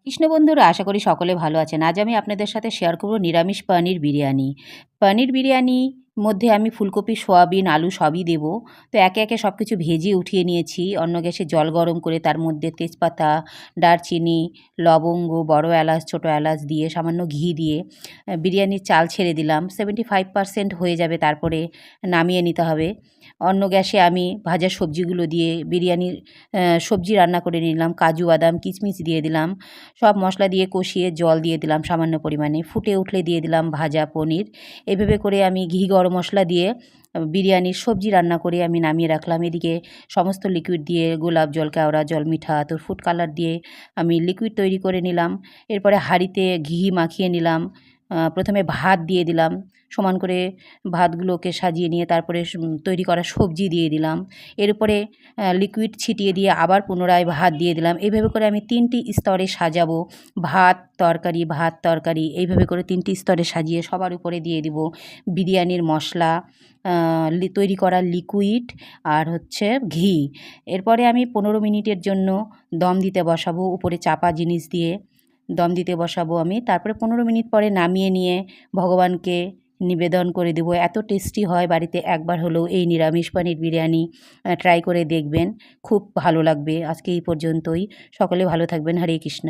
কৃষ্ণ বন্ধুরা, আশা করি সকলে ভালো আছেন। আজ আমি আপনাদের সাথে শেয়ার করব নিরামিষ পনির বিরিয়ানি। পনির বিরিয়ানি মধ্যে আমি ফুলকপি, সোয়াবিন, আলু সবই দেব। তো একে একে সব কিছু ভেজে উঠিয়ে নিয়েছি। অন্য গ্যাসে জল গরম করে তার মধ্যে তেজপাতা, দারচিনি, লবঙ্গ, বড় এলাচ, ছোটো এলাচ দিয়ে সামান্য ঘি দিয়ে বিরিয়ানির চাল ছেড়ে দিলাম। 75% হয়ে যাবে, তারপরে নামিয়ে নিতে হবে। অন্য গ্যাসে আমি ভাজা সবজিগুলো দিয়ে বিরিয়ানির সবজি রান্না করে নিলাম। কাজু, বাদাম, কিশমিশ দিয়ে দিলাম। সব মশলা দিয়ে কষিয়ে জল দিয়ে দিলাম সামান্য পরিমাণে। ফুটে উঠলে দিয়ে দিলাম ভাজা পনির। এভাবে করে আমি ঘি গরম মশলা দিয়ে বিরিয়ানির সবজি রান্না করে আমি নামিয়ে রাখলাম। এদিকে সমস্ত লিকুইড দিয়ে গোলাপ জল, কেওড়া জল, মিঠা আতর, ফুড কালার দিয়ে আমি লিকুইড তৈরি করে নিলাম। এরপরে হাঁড়িতে ঘি মাখিয়ে নিলাম। প্রথমে ভাত দিয়ে দিলাম। সমান করে ভাতগুলোকে সাজিয়ে নিয়ে তারপরে তৈরি করা সবজি দিয়ে দিলাম। এর উপরে লিকুইড ছিটিয়ে দিয়ে আবার পুনরায় ভাত দিয়ে দিলাম। এইভাবে করে আমি 3টি স্তরে সাজাবো। ভাত, তরকারি, ভাত, তরকারি এইভাবে করে 3টি স্তরে সাজিয়ে সবার উপরে দিয়ে দিব বিরিয়ানির মশলা, তৈরি করা লিকুইড আর হচ্ছে ঘি। এরপরে আমি 15 মিনিটের জন্য দম দিতে বসাবো, উপরে চাপা জিনিস দিয়ে দম দিতে বসাবো আমি। তারপরে 15 মিনিট পরে নামিয়ে নিয়ে ভগবানকে নিবেদন করে দেবো। এত টেস্টি হয়, বাড়িতে একবার হলেও এই নিরামিষ পনির বিরিয়ানি ট্রাই করে দেখবেন, খুব ভালো লাগবে। আজকে এই পর্যন্তই। সকলে ভালো থাকবেন। হরে কৃষ্ণ।